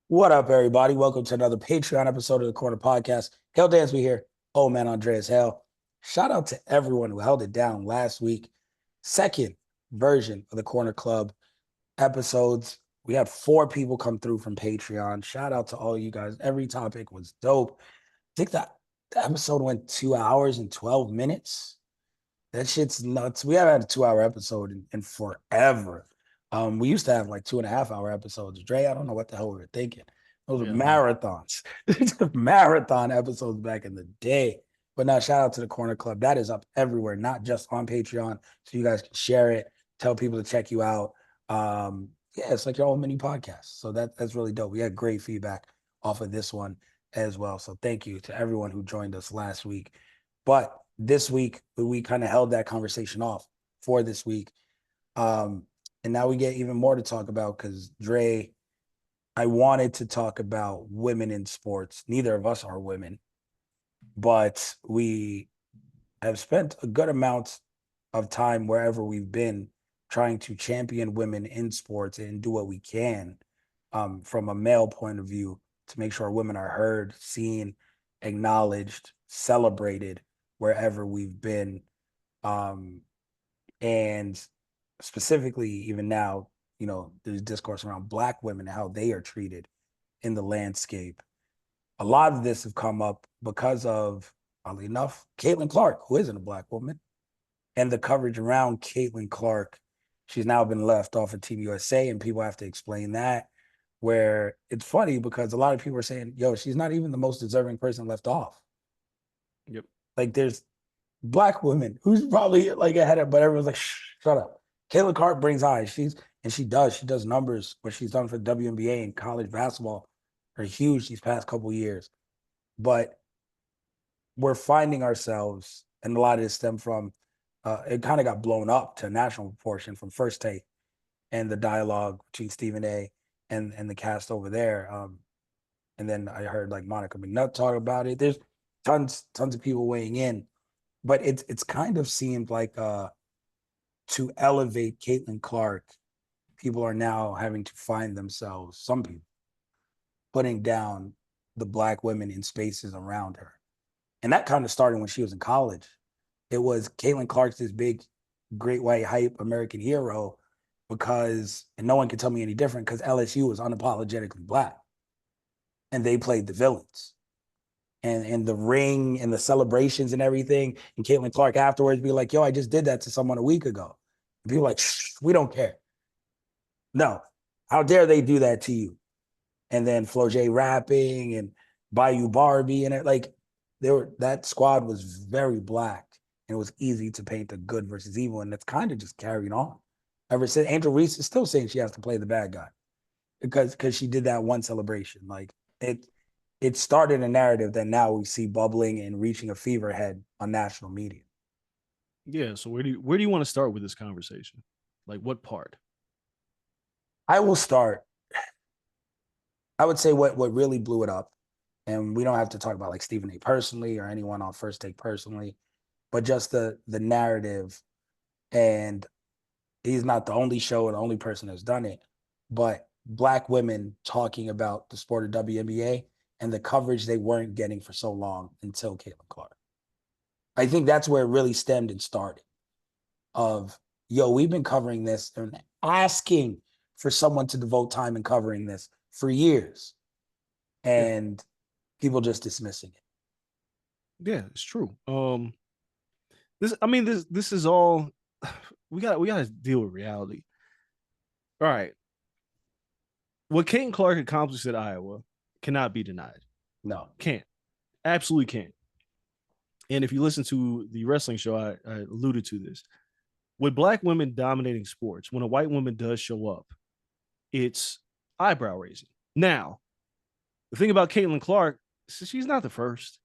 What up, everybody? Welcome to another Patreon episode of the Corner Podcast. Hell Dance, we here. Oh man, Andreas Hell. Shout out to everyone who held it down last week. Second version of the Corner Club episodes. We had 4 people come through from Patreon. Shout out to all you guys. Every topic was dope. I think that the episode went 2 hours and 12 minutes. That shit's nuts. We haven't had a 2 hour episode in forever. We used to have like 2.5 hour episodes. Dre, I don't know what the hell we were thinking. Those were Yeah, I don't know. marathons, marathon episodes back in the day. But now, shout out to the Corner Club. That is up everywhere, not just on Patreon. So you guys can share it, tell people to check you out. Yeah, it's like your own mini podcast. So that's really dope. We had great feedback off of this one as well. So thank you to everyone who joined us last week. But this week, we kind of held that conversation off for this week. And now we get even more to talk about because Dre, I wanted to talk about women in sports. Neither of us are women, but we have spent a good amount of time wherever we've been trying to champion women in sports and do what we can from a male point of view to make sure women are heard, seen, acknowledged, celebrated wherever we've been. Um, and specifically, even now, there's discourse around Black women and how they are treated in the landscape. A lot of this have come up because of, oddly enough, Caitlin Clark, who isn't a Black woman, and the coverage around Caitlin Clark. She's now been left off of Team USA, and people have to explain that. Where it's funny because a lot of people are saying, yo, she's not even the most deserving person left off. Yep. Like, there's Black women who's probably like ahead of, but everyone's like, shut up. Caitlin Clark brings eyes. She does numbers. What she's done for WNBA and college basketball are huge these past couple years. But we're finding ourselves, and a lot of this stem from it kind of got blown up to a national proportion from First Take and the dialogue between Stephen A. and the cast over there. And then I heard like Monica McNutt talk about it. There's tons of people weighing in, but it's kind of seemed like to elevate Caitlin Clark, people are now having to find themselves, some people, putting down the Black women in spaces around her. And that kind of started when she was in college. It was Caitlin Clark's this big, great white hype American hero because, and no one can tell me any different, because LSU was unapologetically Black and they played the villains. And the ring and the celebrations and everything. And Caitlin Clark afterwards be like, yo, I just did that to someone a week ago. And people like, we don't care. No, how dare they do that to you? And then Flo J rapping and Bayou Barbie and it like that squad was very Black and it was easy to paint the good versus evil. And that's kind of just carried on. Ever since Angel Reese is still saying she has to play the bad guy because she did that one celebration. Like it started a narrative that now we see bubbling and reaching a fever head on national media. Yeah. So where do you want to start with this conversation? Like what part? I will start. I would say what really blew it up, and we don't have to talk about like Stephen A. personally or anyone on First Take personally, but just the narrative. And he's not the only show or the only person that's done it, but Black women talking about the sport of WNBA and the coverage they weren't getting for so long until Caitlin Clark. I think that's where it really stemmed and started. Of yo, we've been covering this and asking for someone to devote time in covering this for years, Yeah. and people just dismissing it. Yeah, it's true. This is all we got to deal with reality. All right. What Kate Clark accomplished at Iowa cannot be denied. No, Can't. Absolutely can't. And if you listen to the wrestling show, I alluded to this. With Black women dominating sports, when a white woman does show up, it's eyebrow raising. Now, the thing about Caitlin Clark, she's not the first.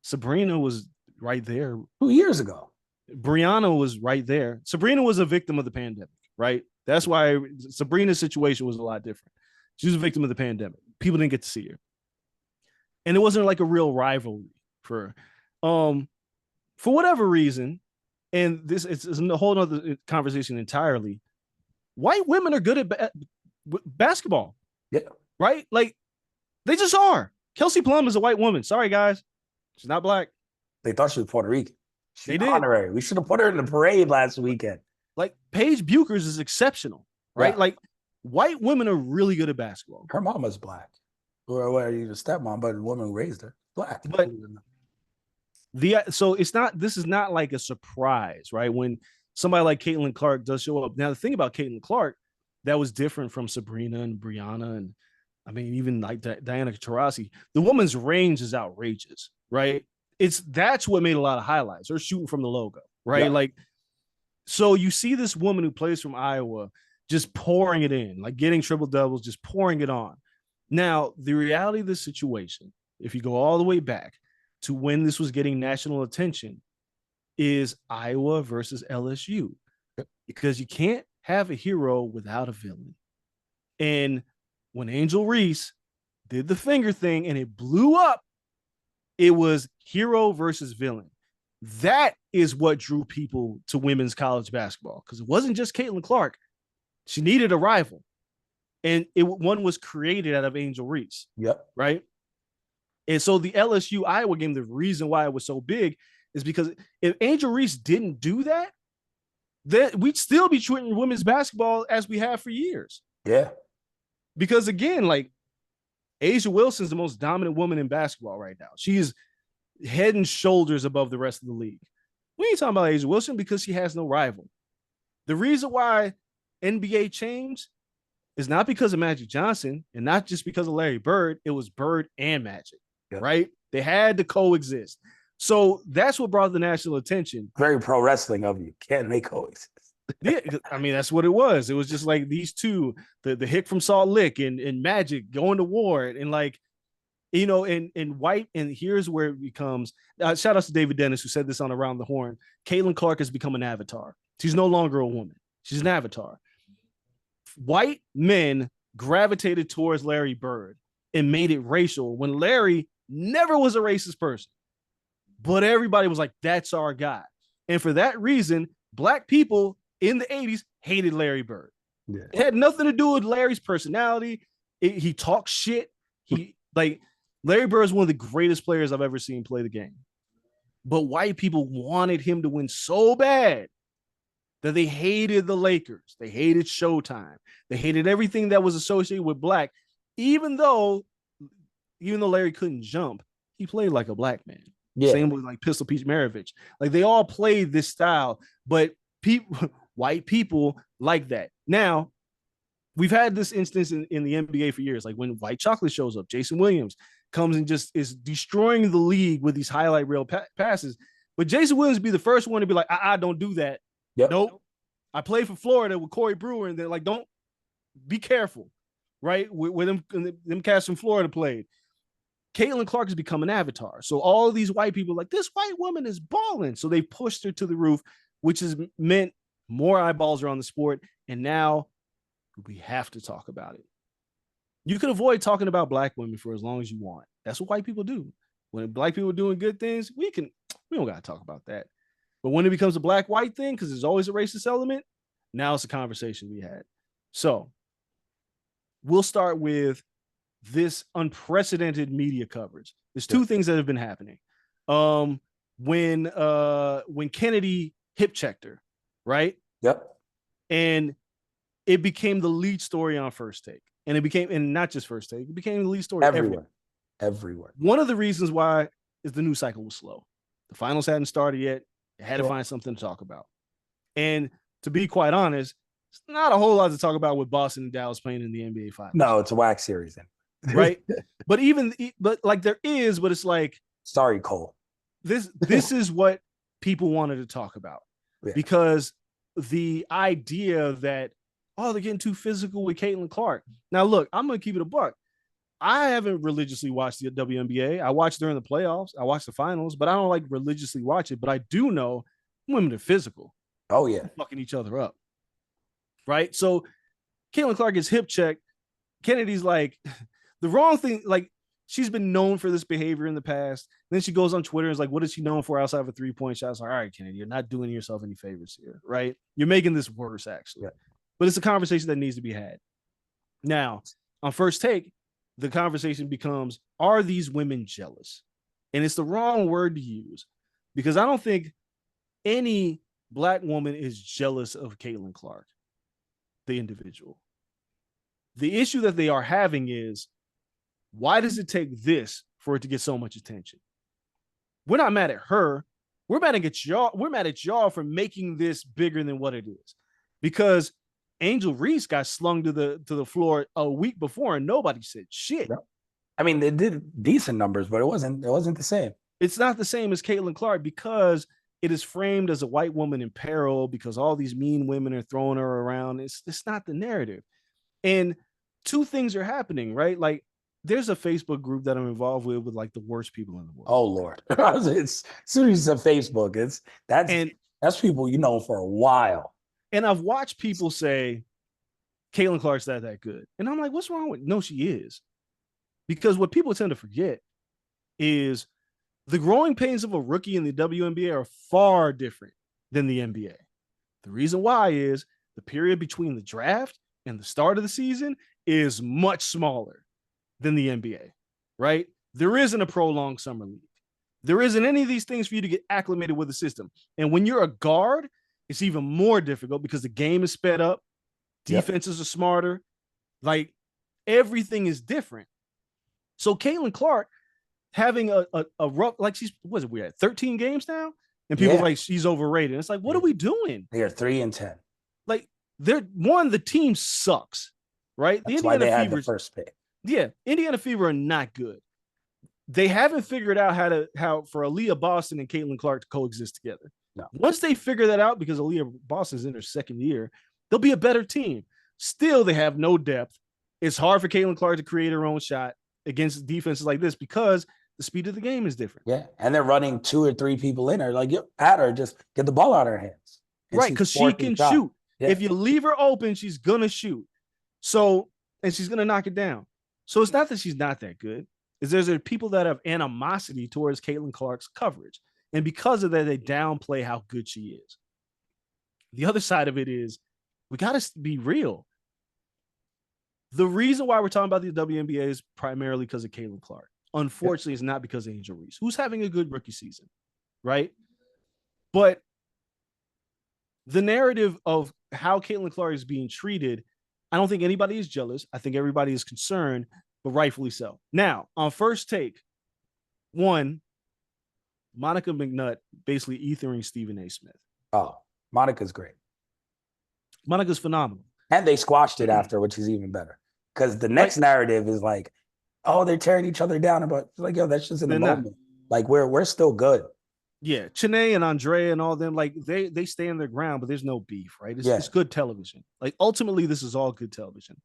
Sabrina was right there. 2 years ago. Brianna was right there. Sabrina was a victim of the pandemic, right? That's why Sabrina's situation was a lot different. She was a victim of the pandemic. People didn't get to see her. And it wasn't like a real rivalry for her. For whatever reason, and this is a whole other conversation entirely. White women are good at basketball. Yeah. right? Like they just are. Kelsey Plum is a white woman. Sorry, guys. She's not black. They thought she was Puerto Rican. She's They did. honorary. We should have put her in the parade last weekend. Like Paige Buchers is exceptional, right? Yeah. Like white women are really good at basketball. Her mama's black. Or you the stepmom, but the woman who raised her. Black. But so it's not, this is not like a surprise, right? When somebody like Caitlin Clark does show up. Now, the thing about Caitlin Clark that was different from Sabrina and Brianna, and I mean, even like Diana Taurasi, the woman's range is outrageous, right? That's what made a lot of highlights. Her shooting from the logo, right? Yeah. Like, so you see this woman who plays from Iowa just pouring it in, like getting triple doubles, just pouring it on. Now, the reality of the situation, if you go all the way back to when this was getting national attention, is Iowa versus LSU, because you can't have a hero without a villain. And when Angel Reese did the finger thing and it blew up, it was hero versus villain. That is what drew people to women's college basketball, because it wasn't just Caitlin Clark. She needed a rival. And one was created out of Angel Reese. Yep. Right. And so the LSU Iowa game, the reason why it was so big is because if Angel Reese didn't do that, then we'd still be treating women's basketball as we have for years. Yeah. Because again, like A'ja Wilson's the most dominant woman in basketball right now. She is head and shoulders above the rest of the league. We ain't talking about A'ja Wilson because she has no rival. The reason why NBA changed is not because of Magic Johnson and not just because of Larry Bird. It was Bird and Magic, right? They had to coexist. So that's what brought the national attention. Very pro wrestling of you. Can't make coexist. Yeah, I mean, that's what it was. It was just like these two, the Hick from Salt Lick and Magic going to war. And like, you know, and white, and here's where it becomes, shout out to David Dennis, who said this on Around the Horn. Caitlin Clark has become an avatar. She's no longer a woman. She's an avatar. White men gravitated towards Larry Bird and made it racial when Larry never was a racist person. But everybody was like, that's our guy. And for that reason, black people in the 80s hated Larry Bird. Yeah. It had nothing to do with Larry's personality. He talks shit. Larry Bird is one of the greatest players I've ever seen play the game. But white people wanted him to win so bad that they hated the Lakers. They hated Showtime. They hated everything that was associated with black. Even though Larry couldn't jump, he played like a black man. Yeah. Same with like Pistol Pete Maravich. Like they all played this style, but white people like that. Now, we've had this instance in the NBA for years. Like when White Chocolate shows up, Jason Williams comes and just is destroying the league with these highlight reel passes. But Jason Williams be the first one to be like, don't do that. Yep. Nope. I played for Florida with Corey Brewer, and they're like, don't be careful, right? Where them cats from Florida played. Caitlin Clark has become an avatar. So all of these white people are like, this white woman is balling. So they pushed her to the roof, which has meant more eyeballs are on the sport. And now we have to talk about it. You can avoid talking about black women for as long as you want. That's what white people do. When black people are doing good things, we don't got to talk about that. But when it becomes a black-white thing, because there's always a racist element, now it's a conversation we had. So we'll start with this unprecedented media coverage. There's two things that have been happening. When Kennedy hip checked her, right? Yep. And it became the lead story on First Take. And not just First Take, it became the lead story everywhere. One of the reasons why is the news cycle was slow. The finals hadn't started yet. They had to find something to talk about. And to be quite honest, it's not a whole lot to talk about with Boston and Dallas playing in the NBA Finals. No, it's a wax series then. Right? But there is, but it's like, sorry, Cole. This is what people wanted to talk about. Yeah. Because the idea that, they're getting too physical with Caitlin Clark. Now, look, I'm going to keep it a buck. I haven't religiously watched the WNBA. I watched during the playoffs. I watched the finals, but I don't like religiously watch it. But I do know women are physical. Oh, yeah. They're fucking each other up. Right? So Caitlin Clark gets hip checked. Kennedy's like, the wrong thing. Like, she's been known for this behavior in the past. Then she goes on Twitter and is like, what is she known for outside of a 3-point shot? It's like, all right, Kennedy, you're not doing yourself any favors here. Right? You're making this worse, actually. Yeah. But it's a conversation that needs to be had. Now, on First Take, the conversation becomes, are these women jealous? And it's the wrong word to use because I don't think any Black woman is jealous of Caitlin Clark, the individual. The issue that they are having is, why does it take this for it to get so much attention? We're not mad at her. We're mad at y'all. We're mad at y'all for making this bigger than what it is. Because Angel Reese got slung to the floor a week before and nobody said shit. Yep. I mean, they did decent numbers, but it wasn't the same. It's not the same as Caitlin Clark because it is framed as a white woman in peril because all these mean women are throwing her around. It's not the narrative. And two things are happening, right? Like, there's a Facebook group that I'm involved with like the worst people in the world. Oh Lord. It's, as soon as you said Facebook, that's people you know for a while. And I've watched people say Caitlin Clark's not that good. And I'm like, what's wrong with? No, she is. Because what people tend to forget is the growing pains of a rookie in the WNBA are far different than the NBA. The reason why is the period between the draft and the start of the season is much smaller than the NBA, right? There isn't a prolonged summer league. There isn't any of these things for you to get acclimated with the system. And when you're a guard, it's even more difficult because the game is sped up. Defenses are smarter. Like, everything is different. So Caitlin Clark having a rough, like, she's, what is it, we're at 13 games now? And people are like, she's overrated. It's like, what are we doing? They are 3-10. Like, the team sucks, right? That's why they had the first pick. Yeah, Indiana Fever are not good. They haven't figured out how for Aaliyah Boston and Caitlin Clark to coexist together. No. Once they figure that out, because Aaliyah Boston's in her second year, they'll be a better team. Still, they have no depth. It's hard for Caitlin Clark to create her own shot against defenses like this because the speed of the game is different. Yeah, and they're running 2 or 3 people in her. Like, at her, just get the ball out of her hands. Right, because she can shoot. Yeah. If you leave her open, she's going to shoot. So, and she's going to knock it down. So it's not that she's not that good. It's there's people that have animosity towards Caitlin Clark's coverage. And because of that, they downplay how good she is. The other side of it is we got to be real. The reason why we're talking about the WNBA is primarily because of Caitlin Clark. Unfortunately, it's not because of Angel Reese, who's having a good rookie season, right? But the narrative of how Caitlin Clark is being treated, I don't think anybody is jealous. I think everybody is concerned, but rightfully so. Now, on First Take, one, Monica McNutt basically ethering Stephen A. Smith. Oh, Monica's great. Monica's phenomenal. And they squashed it after, which is even better. Because the next narrative is like, oh, they're tearing each other down. But like, yo, that's just in the moment. Like, we're still good. Yeah, Chene and Andrea and all them, like, they stand their ground, but there's no beef, right? It's good television. Like, ultimately, this is all good television.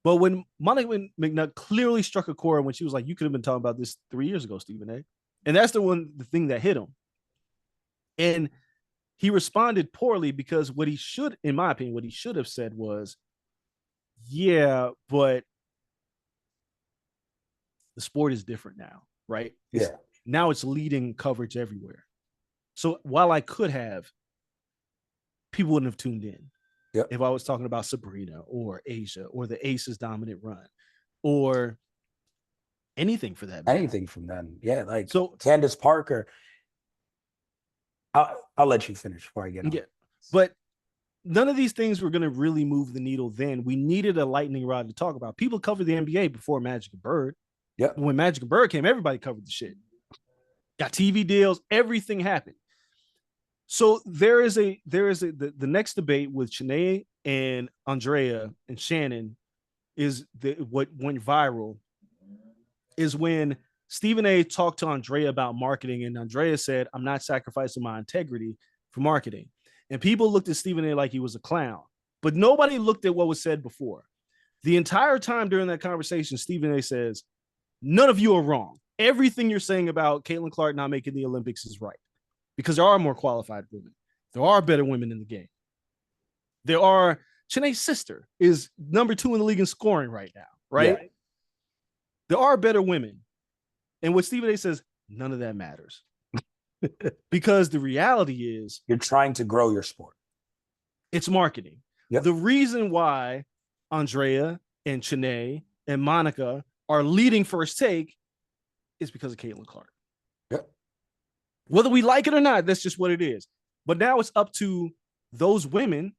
But when Monica McNutt clearly struck a chord when she was like, you could have been talking about this 3 years ago, Stephen A. And that's the thing that hit him. And he responded poorly because what he should, in my opinion, what he should have said was, yeah, but the sport is different now, right? Now it's leading coverage everywhere. So while I could have, people wouldn't have tuned in. Yep. If I was talking about Sabrina or Asia or the Aces dominant run or anything for that matter. Anything from them. Yeah, like so Candace Parker. I'll let you finish before I get on. Yeah, but none of these things were going to really move the needle then. We needed a lightning rod to talk about. People covered the NBA before Magic and Bird. Yeah. When Magic and Bird came, everybody covered the shit. Got TV deals. Everything happened. So the next debate with Chene and Andrea and Shannon is what went viral is when Stephen A. talked to Andrea about marketing, and Andrea said, I'm not sacrificing my integrity for marketing. And people looked at Stephen A. like he was a clown, but nobody looked at what was said before. The entire time during that conversation, Stephen A. says, none of you are wrong. Everything you're saying about Caitlin Clark not making the Olympics is right because there are more qualified women. There are better women in the game. There are, Chene's sister is number 2 in the league in scoring right now, right? Yeah. There are better women. And what Stephen A. says, none of that matters. Because the reality is you're trying to grow your sport. It's marketing. Yep. The reason why Andrea and Chene and Monica are leading First Take is because of Caitlin Clark. Yep. Whether we like it or not, that's just what it is. But now it's up to those women,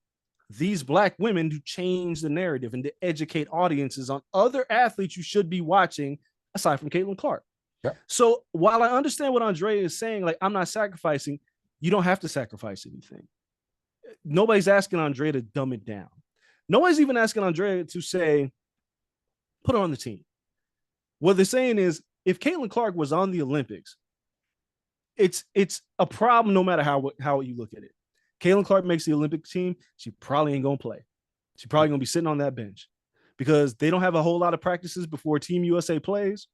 these black women, to change the narrative and to educate audiences on other athletes you should be watching aside from Caitlin Clark. Yep. So while I understand what Andrea is saying, like, I'm not sacrificing, you don't have to sacrifice anything. Nobody's asking Andrea to dumb it down. Nobody's even asking Andrea to say, put her on the team. What they're saying is, if Caitlin Clark was on the Olympics, it's a problem no matter how you look at it. Caitlin Clark makes the Olympic team, she probably ain't gonna play. She's probably gonna be sitting on that bench because they don't have a whole lot of practices before Team USA plays.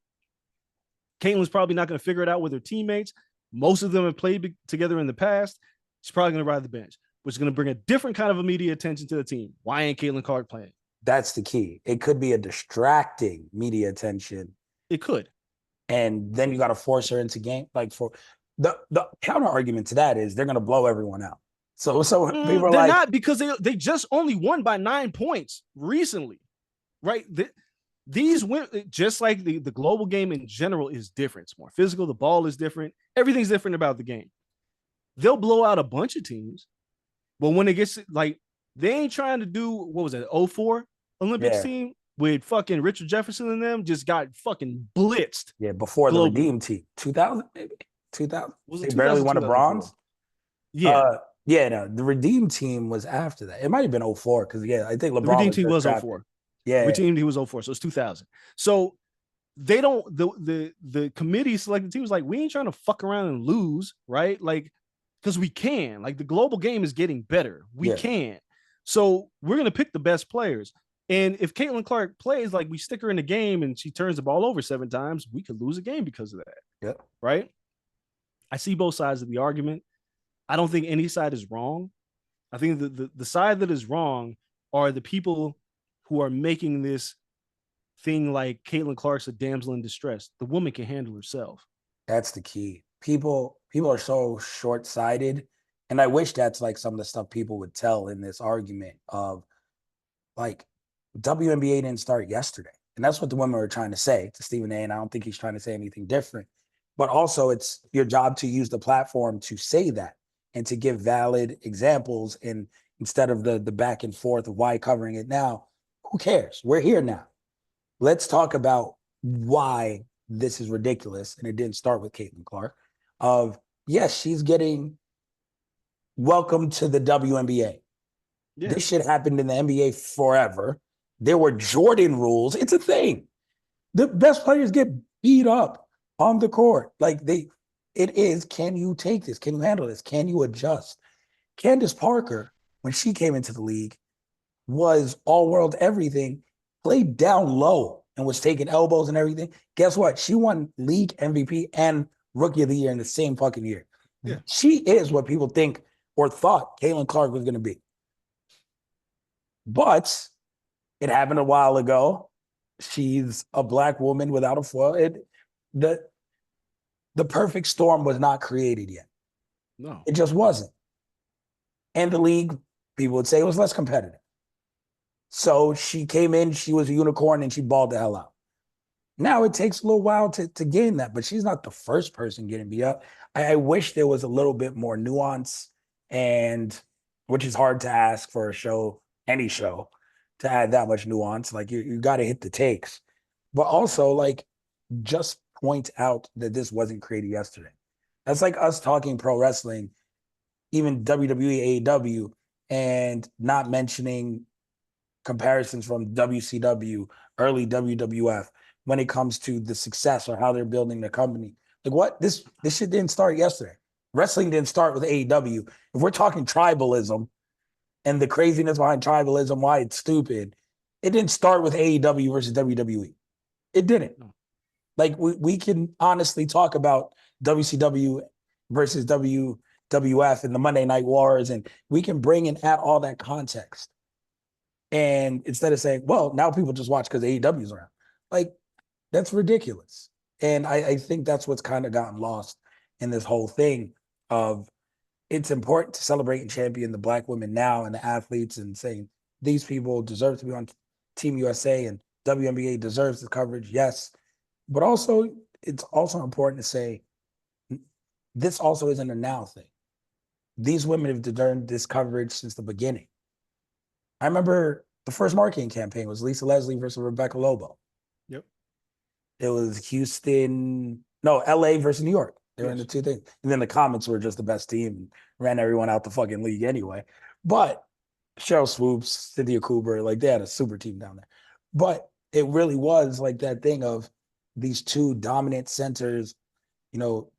Caitlin's probably not gonna figure it out with her teammates. Most of them have played together in the past. She's probably gonna ride the bench, which is gonna bring a different kind of media attention to the team. Why ain't Caitlin Clark playing? That's the key. It could be a distracting media attention. It could. And then you got to force her into game. Like, for the counter argument to that is they're going to blow everyone out. So people are they're like, not, because they just only won by 9 points recently, right? These women, just like the global game in general, is different. It's more physical. The ball is different. Everything's different about the game. They'll blow out a bunch of teams, but when it gets like, they ain't trying to do, what was it, 04 Olympics team with fucking Richard Jefferson and them just got fucking blitzed. Yeah, before globally. The Redeem team, 2000 maybe 2000. They barely won a bronze. Yeah, no, the Redeem team was after that. It might have been 04 because I think LeBron. The Redeem team was 04. Yeah, Redeem team was 04, so it's 2000. So they don't, the committee selected team was like, we ain't trying to fuck around and lose, right? Like, because we can. Like, the global game is getting better. We can. So we're gonna pick the best players. And if Caitlin Clark plays, like, we stick her in the game and she turns the ball over 7 times, we could lose a game because of that. Yep. Right? I see both sides of the argument. I don't think any side is wrong. I think the side that is wrong are the people who are making this thing like Caitlin Clark's a damsel in distress. The woman can handle herself. That's the key. People are so short-sighted. And I wish that's like some of the stuff people would tell in this argument of, like, WNBA didn't start yesterday. And that's what the women are trying to say to Stephen A. And I don't think he's trying to say anything different. But also, it's your job to use the platform to say that and to give valid examples. And instead of the back and forth of why covering it now, who cares? We're here now. Let's talk about why this is ridiculous. And it didn't start with Caitlin Clark. Of, yes, she's getting welcome to the WNBA. Yeah. This shit happened in the NBA forever. There were Jordan rules. It's a thing. The best players get beat up on the court. Like, it is, can you take this? Can you handle this? Can you adjust? Candace Parker, when she came into the league, was all-world everything, played down low and was taking elbows and everything. Guess what? She won league MVP and rookie of the year in the same fucking year. Yeah. She is what people think or thought Caitlin Clark was going to be. But it happened a while ago. She's a black woman without a foil. The perfect storm was not created yet. No. It just wasn't. And the league, people would say, it was less competitive. So she came in, she was a unicorn, and she balled the hell out. Now it takes a little while to gain that, but she's not the first person getting beat up. I wish there was a little bit more nuance, and which is hard to ask for a show, any show, to add that much nuance. Like, you got to hit the takes. But also, like, just point out that this wasn't created yesterday. That's like us talking pro wrestling, even WWE, AEW, and not mentioning comparisons from WCW, early WWF, when it comes to the success or how they're building the company. Like, what? This shit didn't start yesterday. Wrestling didn't start with AEW. If we're talking tribalism and the craziness behind tribalism, why it's stupid, it didn't start with AEW versus WWE. It didn't. Like, we can honestly talk about WCW versus WWF and the Monday Night Wars, and we can bring and add all that context. And instead of saying, well, now people just watch because AEW is around. Like, that's ridiculous. And I think that's what's kind of gotten lost in this whole thing of, it's important to celebrate and champion the black women now and the athletes, and saying these people deserve to be on Team USA. And WNBA deserves the coverage, yes. But also, it's also important to say this also isn't a now thing. These women have earned this coverage since the beginning. I remember the first marketing campaign was Lisa Leslie versus Rebecca Lobo. Yep. It was Houston, no, LA versus New York. They were in the two things. And then the Comets were just the best team and ran everyone out the fucking league anyway. But Cheryl Swoops, Cynthia Cooper, like they had a super team down there. But it really was like that thing of these two dominant centers, you know,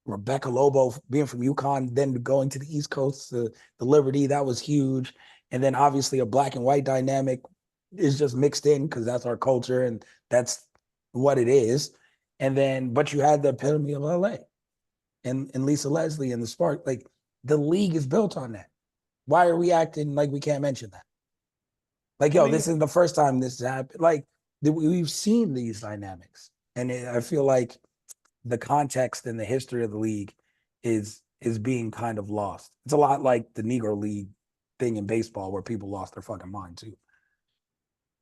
Rebecca Lobo being from UConn, then going to the East Coast, the Liberty, that was huge. And then obviously a black and white dynamic is just mixed in because that's our culture and that's what it is. And then, but you had the epitome of LA and Lisa Leslie and the Spark. Like the league is built on that. Why are we acting like we can't mention that? Like, yo, this is the first time this happened. Like, we've seen these dynamics. And I feel like the context and the history of the league is being kind of lost. It's a lot like the Negro League thing in baseball where people lost their fucking mind too.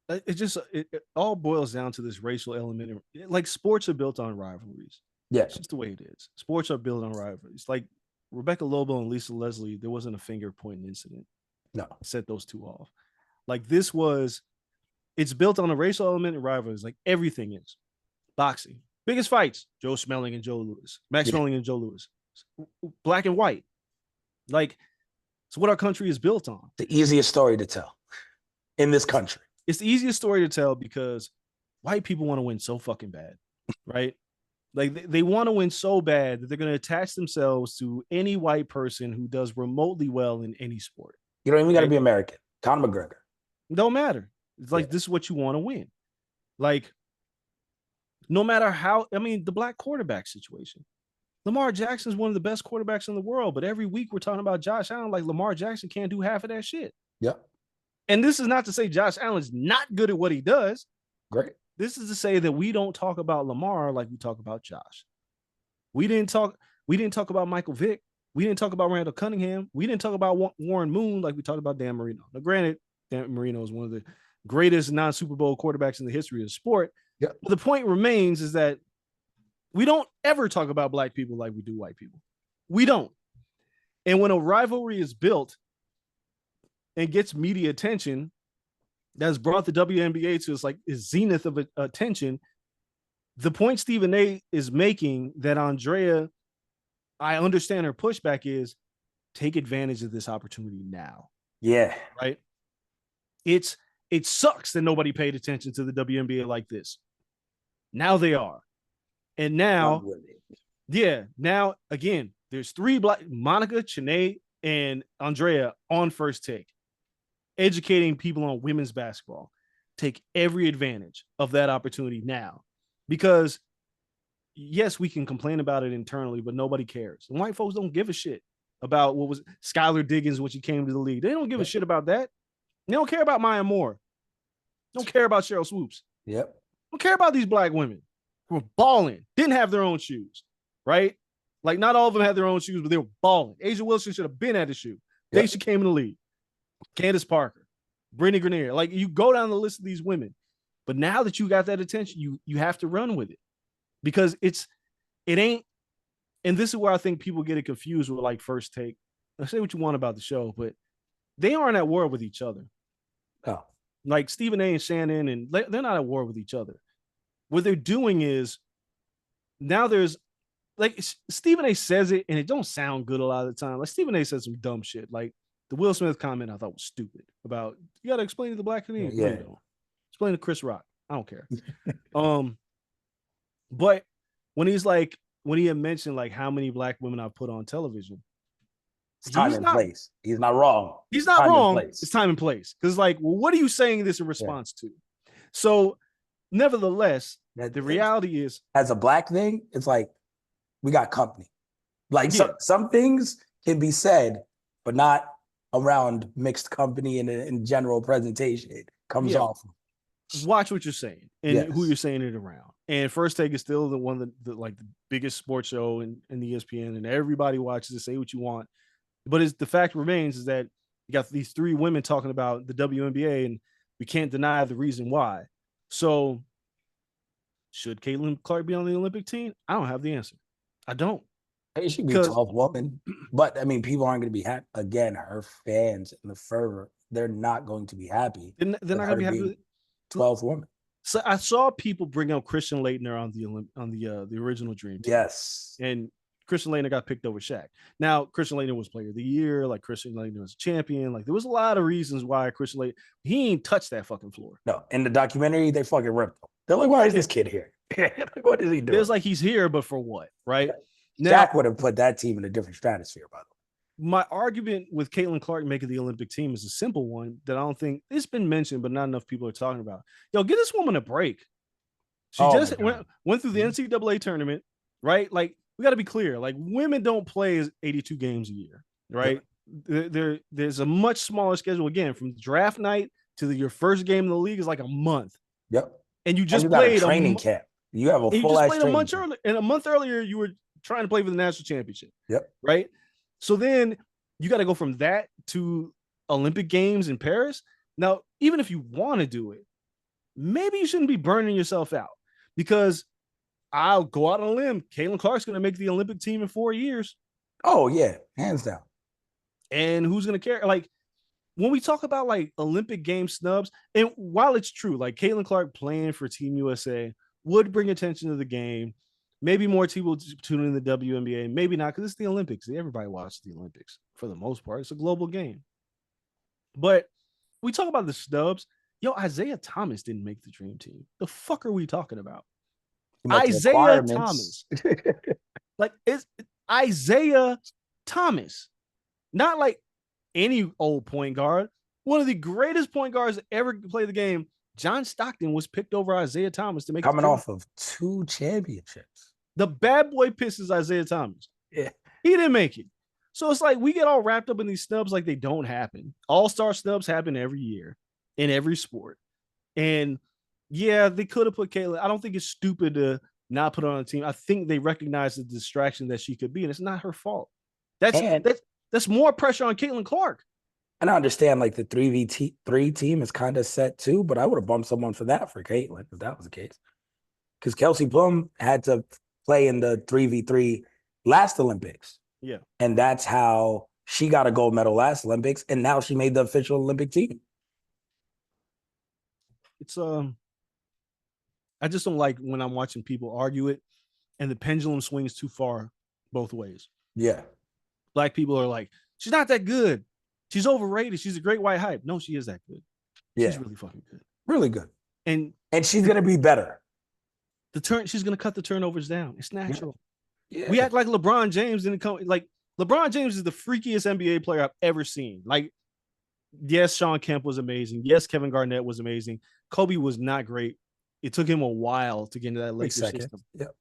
It all boils down to this racial element. Like sports are built on rivalries. Yeah. It's just the way it is. Sports are built on rivalries. Like Rebecca Lobo and Lisa Leslie, there wasn't a finger pointing incident. No. Set those two off. Like this was, it's built on a racial element and rivalries. Like everything is. Boxing. Biggest fights, Joe Schmeling and Joe Louis. Max Schmeling and Joe Louis. Black and white. Like, it's what our country is built on. The easiest story to tell in this country. It's the easiest story to tell because white people want to win so fucking bad, right? Like they want to win so bad that they're going to attach themselves to any white person who does remotely well in any sport. You don't even got to be American. Conor McGregor. Don't matter. It's like this is what you want to win. Like, no matter how, I mean, the black quarterback situation. Lamar Jackson is one of the best quarterbacks in the world, but every week we're talking about Josh Allen like Lamar Jackson can't do half of that shit. Yep. And this is not to say Josh Allen's not good at what he does. Great. This is to say that we don't talk about Lamar like we talk about Josh. We didn't talk about Michael Vick. We didn't talk about Randall Cunningham. We didn't talk about Warren Moon like we talked about Dan Marino. Now, granted, Dan Marino is one of the greatest non-Super Bowl quarterbacks in the history of the sport. Yep. But the point remains is that we don't ever talk about black people like we do white people. We don't. And when a rivalry is built and gets media attention, that's brought the WNBA to its zenith of attention. The point Stephen A is making that Andrea, I understand her pushback is take advantage of this opportunity now. Yeah. Right. It sucks that nobody paid attention to the WNBA like this. Now they are. And now, now again, there's three black, Monica, Chanae, and Andrea on First Take, educating people on women's basketball. Take every advantage of that opportunity now, because yes, we can complain about it internally, but nobody cares. And white folks don't give a shit about what was Skylar Diggins when she came to the league. They don't give a shit about that. They don't care about Maya Moore. Don't care about Cheryl Swoops. Yep. Don't care about these black women who were balling, didn't have their own shoes, right? Like not all of them had their own shoes, but they were balling. Asia Wilson should have been at the shoe. They she came in the league. Candace Parker, Brittany Grenier. Like you go down the list of these women, but now that you got that attention, you have to run with it, because it ain't. And this is where I think people get it confused with like First Take. I say what you want about the show, but they aren't at war with each other. Oh, like Stephen A and Shannon, and they're not at war with each other. What they're doing is now there's like Stephen A says it and it don't sound good a lot of the time. Like Stephen A said some dumb shit. Like the Will Smith comment I thought was stupid about you got to explain to the black community. Yeah. No, explain to Chris Rock. I don't care. But when he had mentioned like how many black women I've put on television, it's time and place. He's not wrong. He's not wrong. It's time and place. Because like, well, what are you saying this in response to? So nevertheless, the reality is, as a black thing, it's like we got company. Like some things can be said, but not around mixed company and in general presentation. It comes off. Watch what you're saying and who you're saying it around. And First Take is still the one that the biggest sports show in the ESPN, and everybody watches it. Say what you want, but the fact remains is that you got these three women talking about the WNBA, and We can't deny the reason why. So, should Caitlin Clark be on the Olympic team? I don't have the answer. I don't. It should be Because 12th woman. But I mean, people aren't going to be happy. Again, her fans and the fervor, they're not going to be happy they're not with going to her be happy being with 12th woman. So I saw people bring up Christian Laettner on the original Dream Team. Yes. And Christian Laettner got picked over Shaq. Now, Christian Laettner was player of the year. Like, Christian Laettner was a champion. Like, there was a lot of reasons why Christian Laettner, he ain't touched that fucking floor. No, in the documentary, they fucking ripped him. They're like, why is this kid here? What is he doing? There's like, he's here, but for what? Right? Yeah. Shaq would have put that team in a different stratosphere, by the way. My argument with Caitlin Clark making the Olympic team is a simple one that I don't think it's been mentioned, but not enough people are talking about. Yo, get this woman a break. She just went through the NCAA tournament, right? Like, we got to be clear. Like, women don't play 82 games a year, right? Yeah. There's a much smaller schedule. Again, from draft night to your first game in the league is like a month. Yep. And you just played a training camp. You have a full ass training camp. And a month earlier, you were trying to play for the national championship. Yep. Right. So then you got to go from that to Olympic Games in Paris. Now, even if you want to do it, maybe you shouldn't be burning yourself out, because I'll go out on a limb. Caitlin Clark's going to make the Olympic team in 4 years. Oh, yeah. Hands down. And who's going to care? Like, when we talk about like Olympic game snubs, and while it's true, like Caitlin Clark playing for Team USA would bring attention to the game. Maybe more people tune in the WNBA. Maybe not, because it's the Olympics. Everybody watches the Olympics for the most part. It's a global game. But we talk about the snubs. Yo, Isaiah Thomas didn't make the Dream Team. The fuck are we talking about? Isaiah Thomas. Like, it's Isaiah Thomas. Not like any old point guard. One of the greatest point guards to ever play the game, John Stockton, was picked over Isaiah Thomas to make coming off of 2 championships. The bad boy pisses Isaiah Thomas. Yeah. He didn't make it. So it's like we get all wrapped up in these snubs like they don't happen. All-star snubs happen every year in every sport. And yeah, they could have put Caitlin. I don't think it's stupid to not put her on the team. I think they recognize the distraction that she could be, and it's not her fault. That's more pressure on Caitlin Clark. And I understand like the 3v3 team is kind of set too, but I would have bumped someone for that for Caitlin if that was the case. Because Kelsey Plum had to play in the 3v3 last Olympics. Yeah. And that's how she got a gold medal last Olympics, and now she made the official Olympic team. It's I just don't like when I'm watching people argue it and the pendulum swings too far both ways. Yeah. Black people are like, she's not that good. She's overrated. She's a great white hype. No, she is that good. Yeah. She's really fucking good. Really good. And she's going to be better. She's going to cut the turnovers down. It's natural. Yeah. We act like LeBron James didn't come. Like, LeBron James is the freakiest NBA player I've ever seen. Like, yes, Sean Kemp was amazing. Yes, Kevin Garnett was amazing. Kobe was not great. It took him a while to get into that Lakers system. Yep.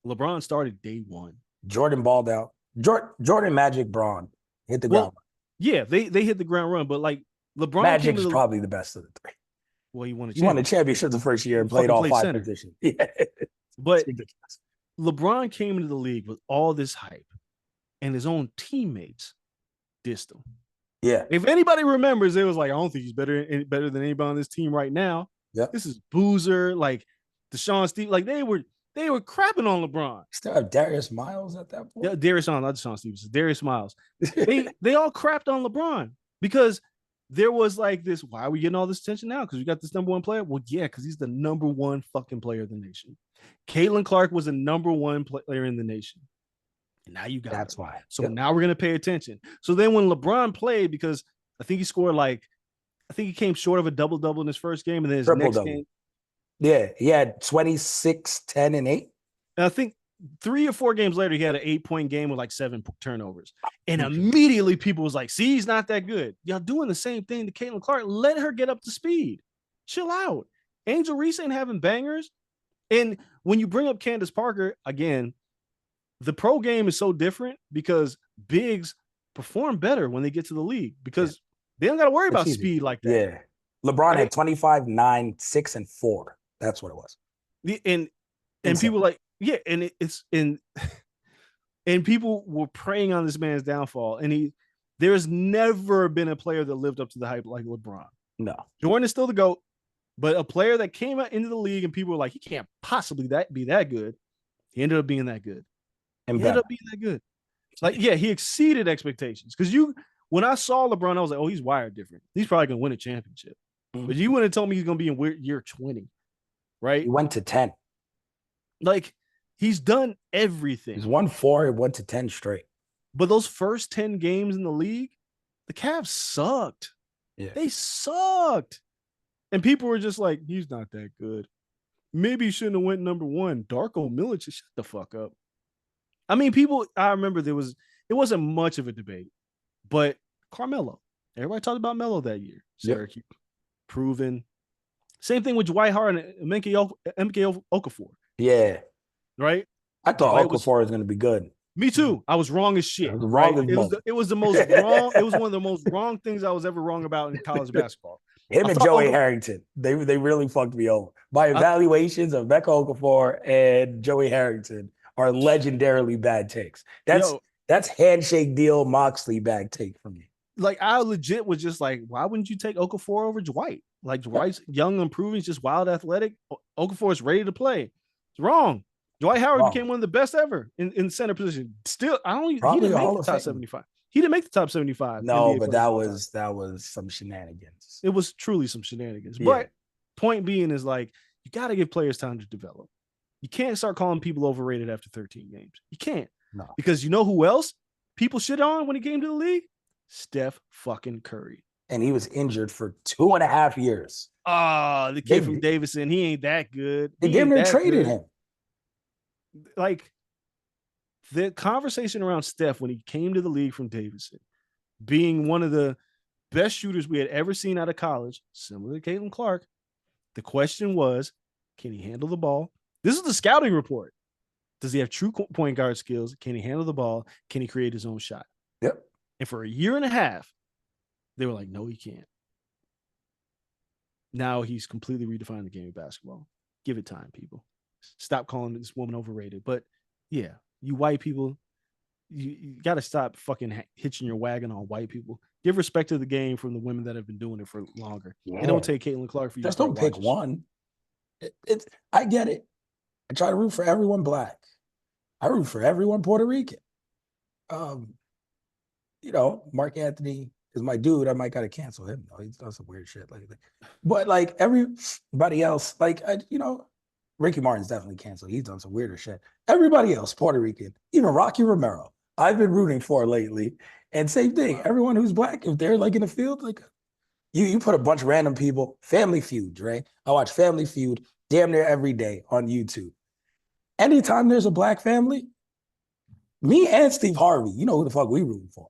LeBron started day one. Jordan balled out. Jordan, Magic, Braun hit the ground. Yeah, they hit the ground run, but like LeBron, Magic is probably the best of the three. Well, he won a championship the first year and played all 5 positions. Yeah. But LeBron came into the league with all this hype, and his own teammates dissed him. Yeah. If anybody remembers, it was like, I don't think he's better than anybody on this team right now. Yeah. This is Boozer, like Deshaun Stevens. Like, they were crapping on LeBron. Still have Darius Miles at that point. Yeah, not Deshaun Stevens, Darius Miles. they all crapped on LeBron because there was like this, why are we getting all this attention now? Because we got this number one player? Well, yeah, because he's the number one fucking player in the nation. Caitlin Clark was the number one player in the nation. And now you got That's her. Why. So now we're going to pay attention. So then when LeBron played, because I think he scored he came short of a double-double in his first game, and then his next game. Yeah, he had 26, 10, and 8. And I think 3 or 4 games later, he had an 8-point game with like 7 turnovers. And immediately people was like, see, he's not that good. Y'all doing the same thing to Caitlin Clark. Let her get up to speed. Chill out. Angel Reese ain't having bangers. And when you bring up Candace Parker, again, the pro game is so different because bigs perform better when they get to the league because they don't got to worry about speed like that. Yeah. LeBron had 25, 9, 6, and 4. That's what it was. And people like, yeah, and and people were preying on this man's downfall. And there's never been a player that lived up to the hype like LeBron. No. Jordan is still the GOAT, but a player that came out into the league and people were like, he can't possibly be that good. He ended up being that good. And He ended better. up being that good. Like, yeah, he exceeded expectations. Because when I saw LeBron, I was like, oh, he's wired different. He's probably gonna win a championship. But you wouldn't have told me he's gonna be in year 20, He right? went to 10. Like, he's done everything. He's won 4. He went to 10 straight. But those first 10 games in the league, the Cavs sucked. Yeah. They sucked. And people were just like, he's not that good. Maybe he shouldn't have went number 1. Darko Milicic, shut the fuck up. I mean, I remember it wasn't much of a debate, but Carmelo, everybody talked about Melo that year. Syracuse, yep. Proven. Same thing with Dwight Howard and MK Okafor. Yeah. Right? I thought Okafor was going to be good. Me too. I was wrong as shit. Wrong right? It was the most wrong. It was one of the most wrong things I was ever wrong about in college basketball. Him and Joey Harrington, they really fucked me over. My evaluations of Emeka Okafor and Joey Harrington are legendarily bad takes. That's handshake deal Moxley bad take for me. Like, I legit was just like, why wouldn't you take Okafor over Dwight? Like, Dwight's young and proven, just wild athletic. Okafor is ready to play. It's wrong. Dwight Howard became one of the best ever in center position. Still, he didn't make the top 75. He didn't make the top 75. No, NBA but that was some shenanigans. It was truly some shenanigans. Yeah. But point being is, like, you got to give players time to develop. You can't start calling people overrated after 13 games. You can't. No. Because you know who else people shit on when he came to the league? Steph fucking Curry. And he was injured for 2.5 years. Oh, the kid from Davidson, he ain't that good. They damn near traded him. Like, the conversation around Steph when he came to the league from Davidson, being one of the best shooters we had ever seen out of college, similar to Caitlin Clark, the question was, can he handle the ball? This is the scouting report. Does he have true point guard skills? Can he handle the ball? Can he create his own shot? Yep. And for a year and a half, they were like, no, he can't. Now he's completely redefined the game of basketball. Give it time, people. Stop calling this woman overrated. But yeah, you white people, you got to stop fucking hitching your wagon on white people. Give respect to the game from the women that have been doing it for longer. Yeah. And don't take Caitlin Clark for you. Just don't pick one. I get it. I try to root for everyone black. I root for everyone Puerto Rican. Mark Anthony is my dude. I might gotta cancel him though. He's done some weird shit lately. But like everybody else, Ricky Martin's definitely canceled. He's done some weirder shit. Everybody else, Puerto Rican, even Rocky Romero, I've been rooting for lately. And same thing, wow. Everyone who's black, if they're like in the field, like you put a bunch of random people, Family Feud, right? I watch Family Feud damn near every day on YouTube. Anytime there's a black family, me and Steve Harvey, you know who the fuck we rooting for.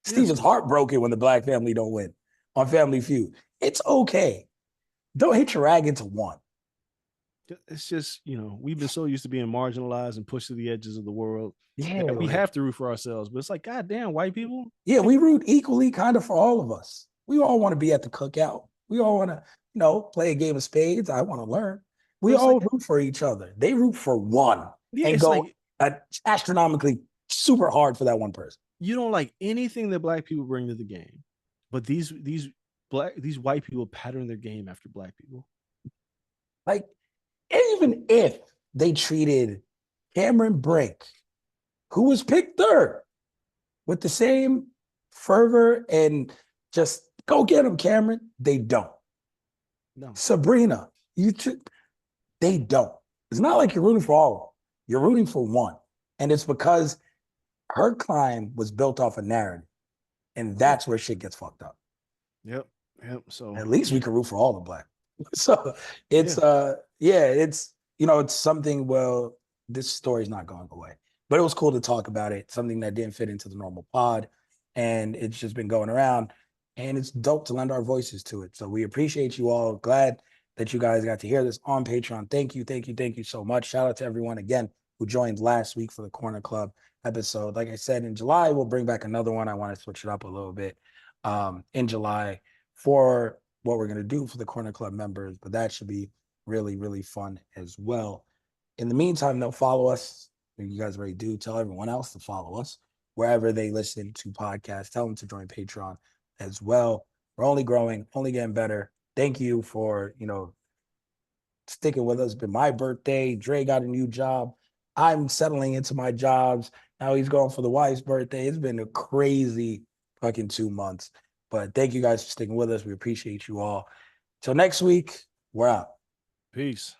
Steve is heartbroken when the black family don't win on Family Feud. It's okay. Don't hit your rag into one. It's just, we've been so used to being marginalized and pushed to the edges of the world. Yeah. We have to root for ourselves. But it's like, goddamn, white people. Yeah, we root equally kind of for all of us. We all want to be at the cookout. We all want to, play a game of spades. I want to learn. We all root for each other. They root for one and go astronomically super hard for that one person. You don't like anything that black people bring to the game, but these white people pattern their game after black people. Like, even if they treated Cameron Brink, who was picked third, with the same fervor and just go get him, Cameron, they don't. No. Sabrina, they don't. It's not like you're rooting for all of them. You're rooting for one. And it's because her climb was built off a narrative. And that's where shit gets fucked up. Yep. So at least we can root for all the black. So it's it's something, well, this story's not going away. But it was cool to talk about it, something that didn't fit into the normal pod. And it's just been going around. And it's dope to lend our voices to it. So we appreciate you all. Glad that you guys got to hear this on Patreon. Thank you so much. Shout out to everyone again who joined last week for the Corner Club episode. Like I said, in July, we'll bring back another one. I want to switch it up a little bit in July for what we're going to do for the Corner Club members, but that should be really, really fun as well. In the meantime, they'll follow us. You guys already do. Tell everyone else to follow us wherever they listen to podcasts. Tell them to join Patreon as well. We're only growing, only getting better. Thank you for, sticking with us. It's been my birthday. Dre got a new job. I'm settling into my jobs. Now he's going for the wife's birthday. It's been a crazy fucking 2 months. But thank you guys for sticking with us. We appreciate you all. Till next week, we're out. Peace.